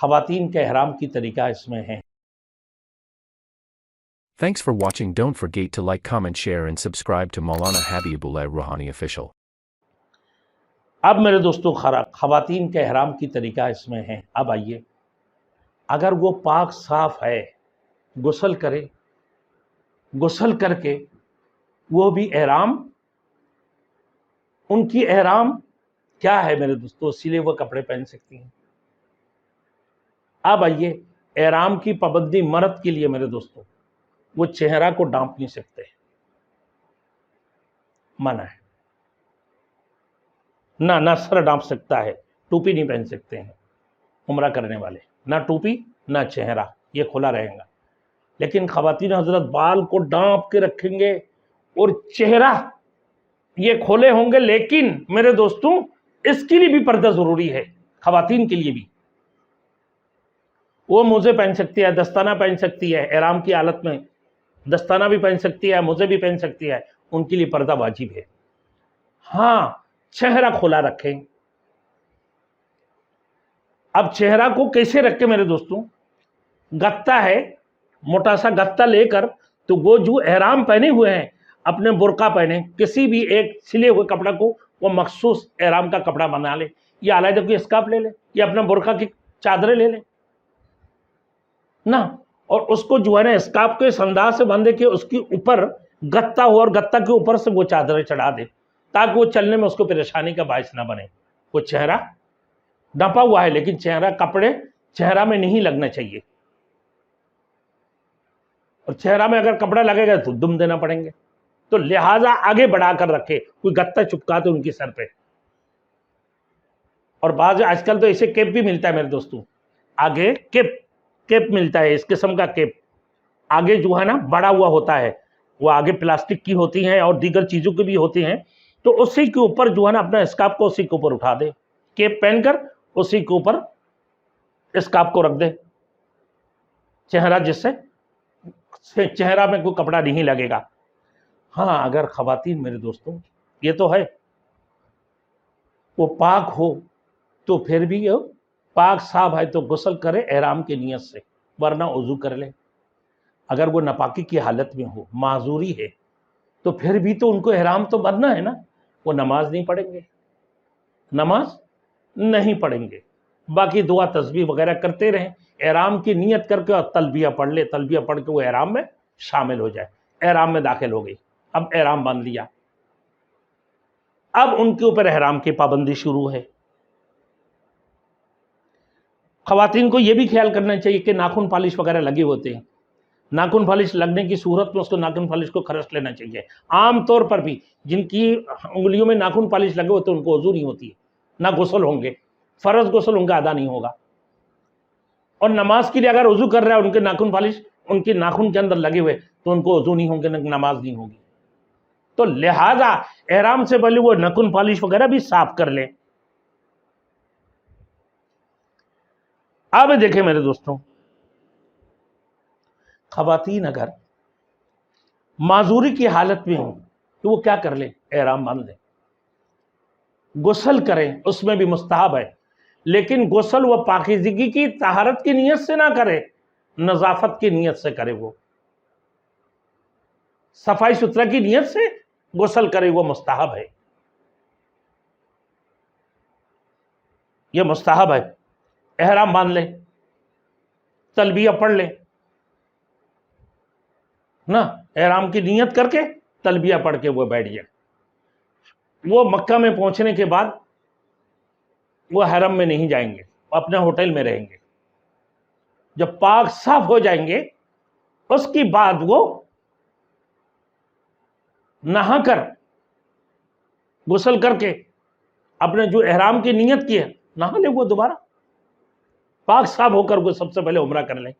خواتین کے احرام کی طریقہ اس میں ہے۔ Thanks for watching. Don't forget to like, comment, share and subscribe to Maulana Habibullah Rouhani Official. اب میرے دوستو خواتین کے احرام کی طریقہ اس میں ہے۔ اب آئیے، اگر وہ پاک صاف ہے، غسل کرے، غسل کر کے وہ بھی احرام، ان کی احرام کیا ہے میرے دوستو؟ سلے ہوئے کپڑے پہن سکتی ہیں۔ اب آئیے، احرام کی پابندی مرد کے لیے میرے دوستو، وہ چہرہ کو ڈھانپ نہیں سکتے، منع ہے۔ نہ سر ڈھانپ سکتا ہے، ٹوپی نہیں پہن سکتے ہیں عمرہ کرنے والے، نہ ٹوپی نہ چہرہ، یہ کھلا رہے گا۔ لیکن خواتین حضرت بال کو ڈھانپ کے رکھیں گے اور چہرہ یہ کھولے ہوں گے، لیکن میرے دوستوں اس کے لیے بھی پردہ ضروری ہے، خواتین کے لیے بھی۔ وہ موزے پہن سکتی ہے، دستانہ پہن سکتی ہے، احرام کی حالت میں دستانہ بھی پہن سکتی ہے، موزے بھی پہن سکتی ہے، ان کے لیے پردہ واجب ہے۔ ہاں، چہرہ کھلا رکھیں۔ اب چہرہ کو کیسے رکھیں میرے دوستوں؟ گتا ہے، موٹا سا گتا لے کر، تو وہ جو احرام پہنے ہوئے ہیں، اپنے برقع پہنے، کسی بھی ایک سلے ہوئے کپڑا کو وہ مخصوص احرام کا کپڑا بنا لے، یا علیحدہ کوئی اسکارف لے لے، یا اپنا برقع کی چادریں لے لے نا، اور اس کو جو ہے نا اسکارف کے اس انداز سے باندھے کہ اس کے اوپر گتا ہو، اور گتا کے اوپر سے وہ چادریں چڑھا دے، تاکہ وہ چلنے میں اس کو پریشانی کا باعث نہ بنے۔ وہ چہرہ ڈھپا ہوا ہے، لیکن کپڑے چہرہ میں نہیں لگنا چاہیے، اور چہرہ میں اگر کپڑا لگے گا تو دم دینا پڑیں گے، تو لہٰذا آگے بڑھا کر رکھے، کوئی گتا چپکا تو ان کی سر پہ۔ اور بعض آج کل تو اسے کیپ بھی ملتا ہے میرے دوستوں، آگے کیپ ملتا ہے، اس قسم کا کیپ آگے جو ہے نا بڑا ہوا ہوتا ہے، وہ آگے پلاسٹک کی ہوتی ہیں اور دیگر چیزوں کی بھی ہوتی ہیں، تو اسی کے اوپر جو ہے نا اپنا اسکارف کو اسی کے اوپر اٹھا دے، کیپ پہن کر اسی کے اوپر اسکارف کو رکھ دے، چہرہ جس سے چہرہ میں کوئی کپڑا نہیں لگے گا۔ ہاں، اگر خواتین میرے دوستوں یہ تو ہے وہ پاک ہو، تو پھر بھی پاک صاحب ہے تو غسل کرے احرام کی نیت سے، ورنہ وضو کر لے۔ اگر وہ ناپاکی کی حالت میں ہو، معذوری ہے، تو پھر بھی تو ان کو احرام تو بننا ہے نا، وہ نماز نہیں پڑھیں گے، نماز نہیں پڑھیں گے، باقی دعا تسبیح وغیرہ کرتے رہیں، احرام کی نیت کر کے اور تلبیہ پڑھ لے، تلبیہ پڑھ کے وہ احرام میں شامل ہو جائے، احرام میں داخل ہو گئی، اب احرام باندھ لیا۔ اب ان کے اوپر احرام کی پابندی شروع ہے۔ خواتین کو یہ بھی خیال کرنا چاہیے کہ ناخن پالش وغیرہ لگے ہوتے ہیں، ناخن پالش لگنے کی صورت میں اس کو ناخن پالش کو خرچ لینا چاہیے۔ عام طور پر بھی جن کی انگلیوں میں ناخن پالش لگے ہوتے ہیں ان کو وضو نہیں ہوتی ہے، نہ غسل ہوں گے، فرض غسل ان کا ادا نہیں ہوگا۔ اور نماز کے لیے اگر وضو کر رہا ہے، ان کے ناخن پالش ان کے ناخن کے اندر لگے ہوئے، تو ان کو وضو نہیں ہوں گے، نماز نہیں ہوگی۔ تو لہٰذا احرام سے پہلے وہ ناخن پالش وغیرہ بھی صاف کر لیں۔ اب دیکھیں میرے دوستوں، خواتین اگر معذوری کی حالت میں ہوں تو وہ کیا کر لیں؟ احرام باندھ لیں، غسل کریں، اس میں بھی مستحب ہے، لیکن غسل وہ پاکیزگی کی طہارت کی نیت سے نہ کرے، نظافت کی نیت سے کرے، وہ صفائی ستھرا کی نیت سے غسل کرے، وہ مستحب ہے، یہ مستحب ہے۔ احرام باندھ لیں، تلبیہ پڑھ لیں نا، احرام کی نیت کر کے تلبیہ پڑھ کے وہ بیٹھ جائیں۔ وہ مکہ میں پہنچنے کے بعد وہ حرم میں نہیں جائیں گے، وہ اپنے ہوٹل میں رہیں گے۔ جب پاک صاف ہو جائیں گے، اس کی بعد وہ نہا کر غسل کر کے اپنے جو احرام کی نیت کی ہے نہا لے، وہ دوبارہ پاک صاف ہو کر وہ سب سے پہلے عمرہ کر لیں۔